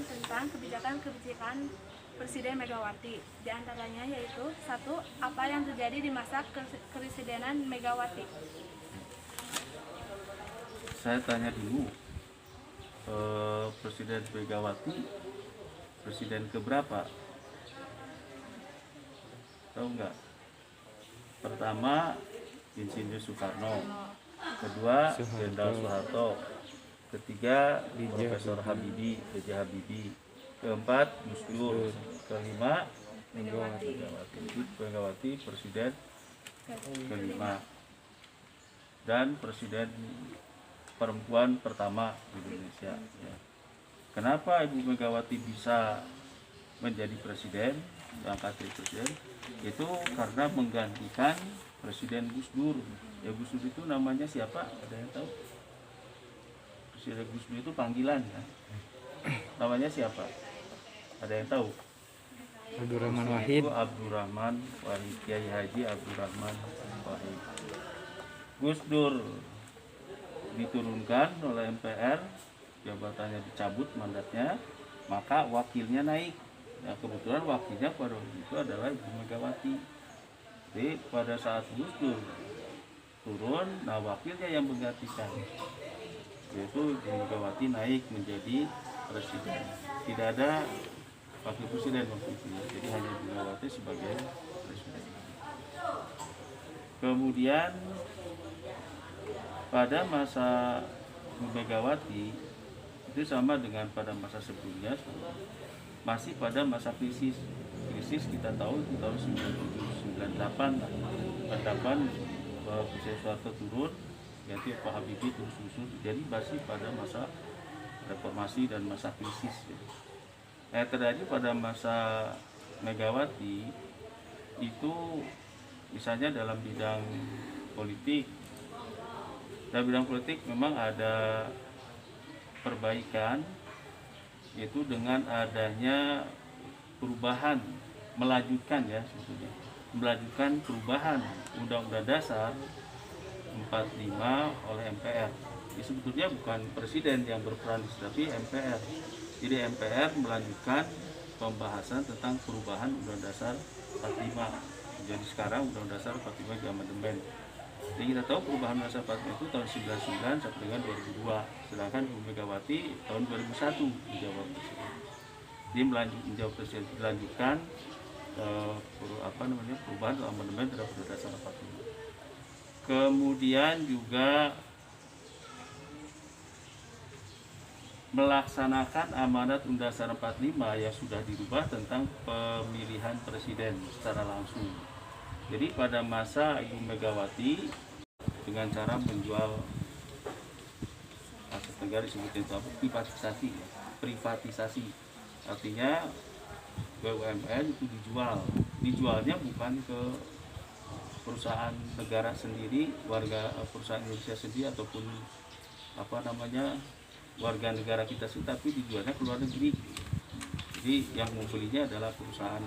tentang kebijakan-kebijakan Presiden Megawati. Di antaranya yaitu 1. Apa yang terjadi di masa kepresidenan Megawati? Saya tanya dulu, Presiden Megawati presiden keberapa? Tahu nggak? Pertama Insinyur Soekarno, kedua Jenderal Soeharto, ketiga Profesor Habibie, B.J. Habibie, keempat Gus Dur, kelima Megawati presiden kelima dan presiden perempuan pertama di Indonesia. Ya. Kenapa Ibu Megawati bisa menjadi presiden, angkat jadi presiden? Itu karena menggantikan Presiden Gus Dur. Ya, Gus Dur itu namanya siapa? Ada yang tahu? Presiden Gus Dur itu panggilan ya. Namanya siapa? Ada yang tahu? Abdurrahman Wahid. Abdurrahman Wahid, Kiai Haji Abdurrahman Wahid. Gus Dur diturunkan oleh MPR, jabatannya dicabut mandatnya, maka wakilnya naik. Nah, kebetulan wakilnya pada waktu itu adalah Ibu Megawati. Jadi pada saat Gus Dur turun, nah wakilnya yang menggantikan, yaitu Ibu Megawati naik menjadi presiden. Tidak ada wakil presiden waktu itu, jadi hanya Ibu Megawati sebagai presiden. Kemudian pada masa Ibu Megawati itu sama dengan pada masa sebelumnya, masih pada masa krisis. Kita tahu di tahun 97-98 Presiden Soeharto turun, ganti Pak Habibie terus susun. Jadi masih pada masa reformasi dan masa krisis. Terjadi pada masa Megawati itu misalnya dalam bidang politik. Dalam bidang politik memang ada perbaikan, yaitu dengan adanya perubahan, melanjutkan ya sebetulnya, melanjutkan perubahan Undang-Undang Dasar 45 oleh MPR. Ini sebetulnya bukan presiden yang berperan, tapi MPR. Jadi MPR melanjutkan pembahasan tentang perubahan Undang-Undang Dasar 45. Jadi sekarang Undang-Undang Dasar 45 diamandemen. Jadi kita tahu perubahan Undang-Undang Dasar 45 itu tahun 99 sampai dengan 2002. Sedangkan Ibu Megawati tahun 2001 menjawab presiden. Dia menjawab presiden, dilanjutkan perubahan amandemen terhadap Undang-Undang Dasar 45. Kemudian juga melaksanakan amanat Undang-Undang Dasar 45 yang sudah dirubah tentang pemilihan presiden secara langsung. Jadi pada masa Ibu Megawati dengan cara menjual aset negara, disebutnya itu apa? Privatisasi. Artinya BUMN itu dijualnya bukan ke perusahaan negara sendiri, warga perusahaan Indonesia sendiri ataupun warga negara kita sendiri, tapi dijualnya ke luar negeri. Jadi yang membelinya adalah perusahaan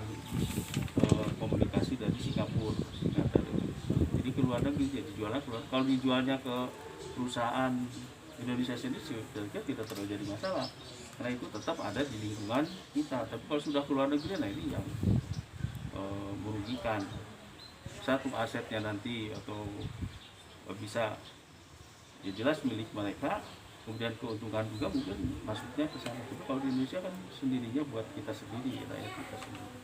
komunikasi dari Singapura. Jadi ke luar negeri, jadi jualnya keluar. Kalau dijualnya ke perusahaan Indonesia sendiri sebenarnya tidak terlalu jadi masalah, karena itu tetap ada di lingkungan kita. Tapi kalau sudah keluar negeri, nah ini yang merugikan. Satu, asetnya nanti atau bisa ya jelas milik mereka, kemudian keuntungan juga mungkin masuknya ke sana. Tapi kalau di Indonesia kan sendirinya buat kita sendiri, rakyat kita sendiri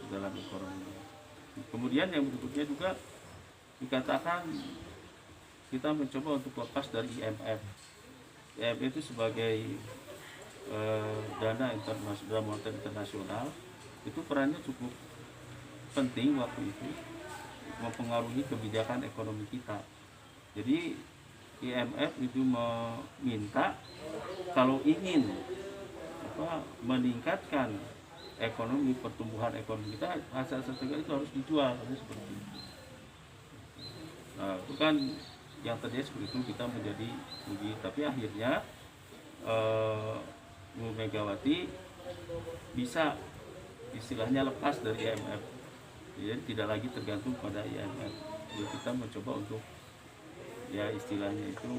dalam ekonomi. Kemudian yang berikutnya juga dikatakan kita mencoba untuk lepas dari IMF. IMF itu sebagai dana moneter internasional, itu perannya cukup penting waktu itu, mempengaruhi kebijakan ekonomi kita. Jadi IMF itu meminta kalau ingin meningkatkan ekonomi, pertumbuhan ekonomi kita, aset-aset negara itu harus dijual, seperti itu. Nah, itu kan yang terjadi seperti itu, kita menjadi rugi. Tapi akhirnya Bu Megawati bisa istilahnya lepas dari IMF, jadi tidak lagi tergantung pada IMF. Jadi kita mencoba untuk ya istilahnya itu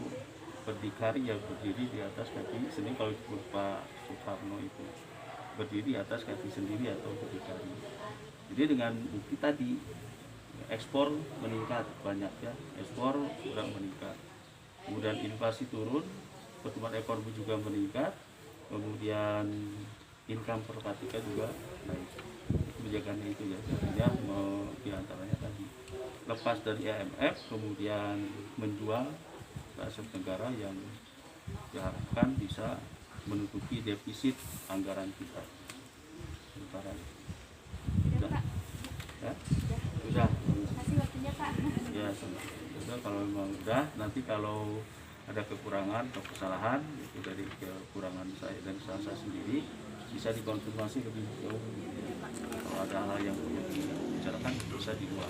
berdikari ya berdiri di atas kaki sendiri. Kalau Pak Soekarno itu berdiri di atas kaki sendiri atau berdikari. Jadi dengan bukti tadi ekspor meningkat banyak ya, ekspor sudah meningkat, kemudian inflasi turun, pertumbuhan ekonomi juga meningkat, kemudian income per kapita juga naik. Kebijakannya itu ya, artinya diantaranya tadi lepas dari IMF, kemudian menjual ke aset negara yang diharapkan bisa menutupi defisit anggaran kita. Sementara Ya, Pak. ya, Ya. sudah. Terima kasih waktunya, Pak. Ya, sudah. Kalau memang udah, nanti kalau ada kekurangan atau kesalahan itu dari kekurangan saya dan kesalahan saya sendiri bisa dikonfirmasi lebih jauh. Kalau ada hal yang perlu dibicarakan bisa di luar.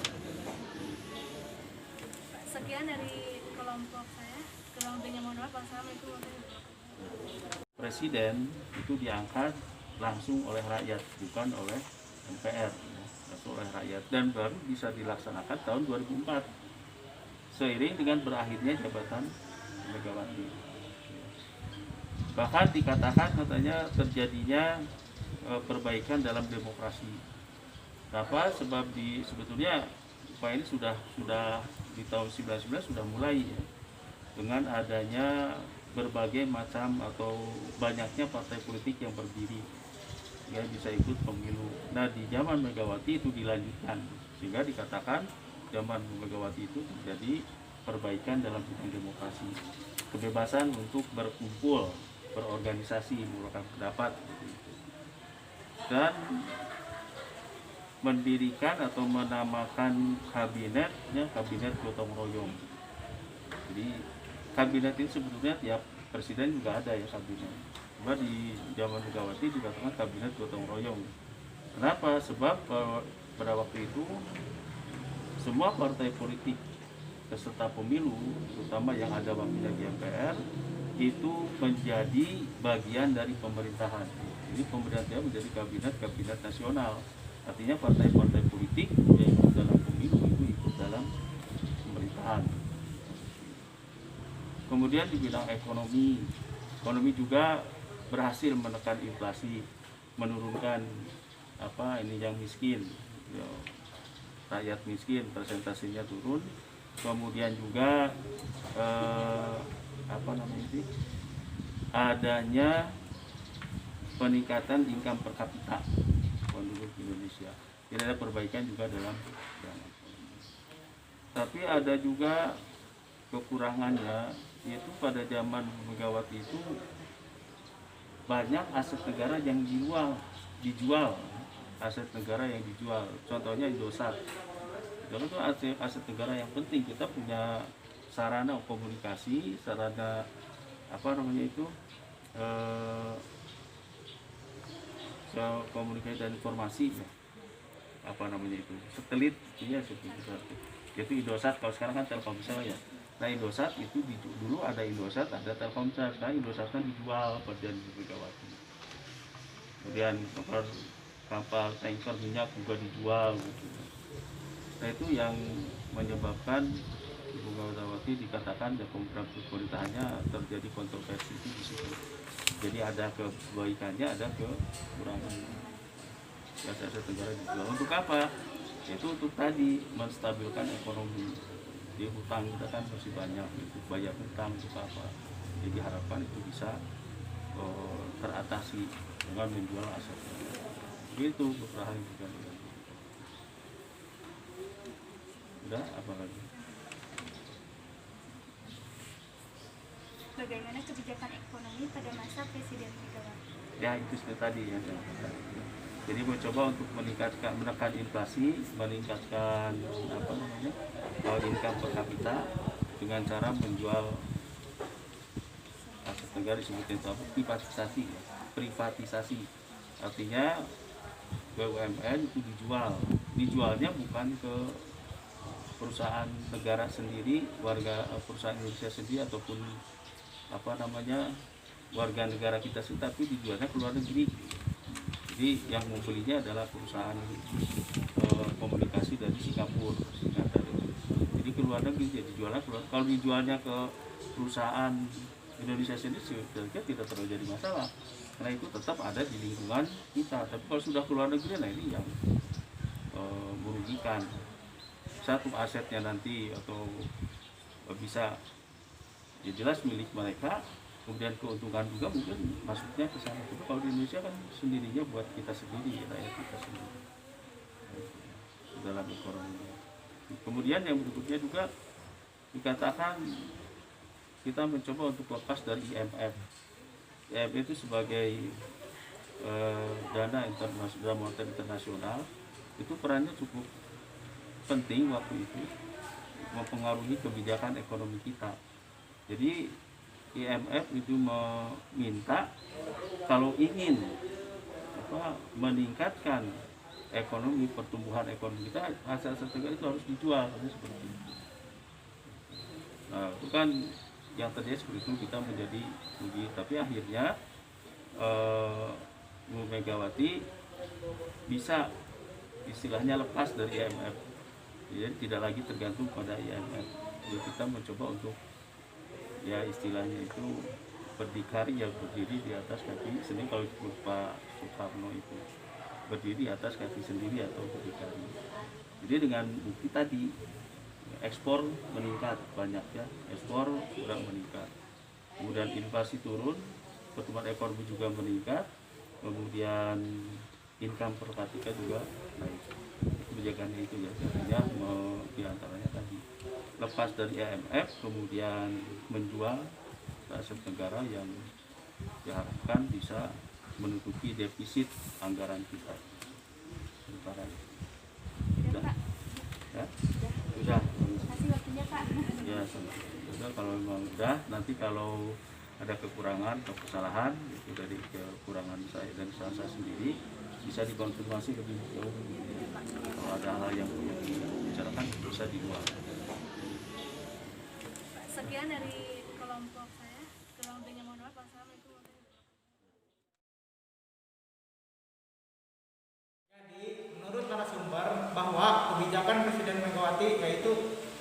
Sekian dari kelompok saya. Kurang lebihnya mohon maaf. Wassalamualaikum warahmatullahi wabarakatuh. Presiden itu diangkat langsung oleh rakyat, bukan oleh MPR, ya, langsung oleh rakyat, dan baru bisa dilaksanakan tahun 2004 seiring dengan berakhirnya jabatan Megawati. Bahkan dikatakan katanya terjadinya perbaikan dalam demokrasi. Kenapa? Sebab sebetulnya upaya ini sudah di tahun 1999 sudah mulai ya, dengan adanya berbagai macam atau banyaknya partai politik yang berdiri ya bisa ikut pemilu. Nah di zaman Megawati itu dilanjutkan sehingga dikatakan zaman Megawati itu terjadi perbaikan dalam bidang demokrasi, kebebasan untuk berkumpul, berorganisasi, mengeluarkan pendapat, dan mendirikan atau menamakan kabinetnya kabinet gotong royong. Jadi kabinet ini sebetulnya tiap presiden juga ada ya kabinet. Cuma di zaman Megawati dikatakan kabinet gotong royong. Kenapa? Sebab pada waktu itu semua partai politik peserta pemilu, terutama yang ada wakilnya di MPR, itu menjadi bagian dari pemerintahan. Jadi pemerintahan menjadi kabinet nasional. Artinya partai-partai politik yang ikut dalam pemilu itu ikut dalam pemerintahan. Kemudian di bidang ekonomi juga berhasil menekan inflasi, menurunkan yang miskin, ya, rakyat miskin presentasinya turun. Kemudian juga adanya peningkatan income per kapita penduduk Indonesia. Jadi ada perbaikan juga dalam bidang ekonomi. Tapi ada juga kekurangannya, yaitu pada zaman Megawati itu banyak aset negara yang dijual, aset negara yang dijual. Contohnya Indosat. Itu aset negara yang penting. Kita punya sarana komunikasi, sarana komunikasi dan informasi ya. Satelit ya, itu Indosat. Kalau sekarang kan Telkomsel ya. Nah Indosat itu dulu ada Indosat, ada Telkomsel. Nah Indosat kan dijual pada Megawati. Kemudian kapal tanker minyak juga dijual gitu. Nah itu yang menyebabkan Ibu Megawati dikatakan program pemerintahannya terjadi kontroversi itu di situ. Jadi ada kebaikannya, ada kekurangannya. Aset negara dijual untuk apa? Itu untuk tadi menstabilkan ekonomi. Di hutang kita kan masih banyak, untuk bayar hutang untuk apa? Jadi diharapkan itu bisa teratasi dengan menjual aset. Begitu beberapa juga. Udah apa lagi? Bagaimana kebijakan ekonomi pada masa Presiden Megawati? Ya itu tadi ya. Jadi mencoba untuk menekan inflasi, meningkatkan income per kapita dengan cara menjual aset negara, disebutnya itu privatisasi. Artinya BUMN itu dijualnya bukan ke perusahaan negara sendiri, perusahaan Indonesia sendiri ataupun warga negara kita sendiri, tapi dijualnya ke luar negeri. Jadi yang membelinya adalah perusahaan komunikasi dari Singapura. Jadi jadi ke luar negeri, jadi jualnya keluar. Kalau dijualnya ke perusahaan Indonesia sendiri sebenarnya tidak terlalu jadi masalah, karena itu tetap ada di lingkungan kita. Tapi kalau sudah keluar negeri, nah ini yang merugikan. Satu asetnya nanti atau bisa ya jelas milik mereka, kemudian keuntungan juga mungkin masuknya ke sana. Tapi kalau di Indonesia kan sendirinya buat kita sendiri, rakyat kita sendiri dalam ekonomi. Kemudian yang berikutnya juga dikatakan kita mencoba untuk lepas dari IMF. IMF itu sebagai dana moneter internasional, itu perannya cukup penting waktu itu mempengaruhi kebijakan ekonomi kita. Jadi IMF itu meminta kalau ingin meningkatkan ekonomi, pertumbuhan ekonomi kita, aset-aset negara itu harus dijual, seperti itu. Nah, itu kan yang terjadi seperti itu, kita menjadi rugi. Tapi akhirnya Bu Megawati bisa istilahnya lepas dari IMF, jadi tidak lagi tergantung pada IMF. Jadi kita mencoba untuk ya istilahnya itu berdikari, ya berdiri di atas kaki sendiri. Kalau disebut Pak Soekarno itu berdiri di atas kaki sendiri atau berdikari. Jadi dengan bukti tadi ekspor meningkat banyak, ya ekspor sudah meningkat, kemudian inflasi turun, pertumbuhan ekonomi juga meningkat, kemudian income per kapita juga naik. Kebijakannya itu ya, artinya diantaranya tadi lepas dari IMF, kemudian menjual aset negara yang diharapkan bisa menutupi defisit anggaran kita. Sementara Udah, Pak. ya, sudah. Kasih waktunya, Pak. Ya, sudah. Kalau memang udah, nanti kalau ada kekurangan atau kesalahan itu dari kekurangan saya dan saya sendiri, bisa dikonfirmasi lebih jauh. Kalau ada hal yang perlu dibicarakan bisa di luar. Sekian dari kelompok saya. Kurang lebihnya mohon maaf. Wassalamualaikum warahmatullahi wabarakatuh. Jadi, menurut narasumber bahwa kebijakan Presiden Megawati yaitu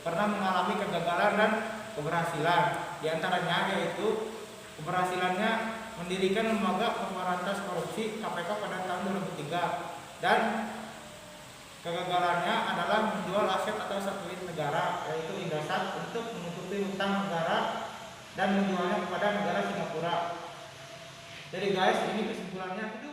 pernah mengalami kegagalan dan keberhasilan. Di antaranya yaitu keberhasilannya mendirikan lembaga pemberantas korupsi KPK pada tahun 2003, dan kegagalannya adalah menjual aset atau satelit negara yaitu Indosat untuk menutupi hutang negara dan menjualnya kepada negara Singapura. Jadi guys, ini kesimpulannya itu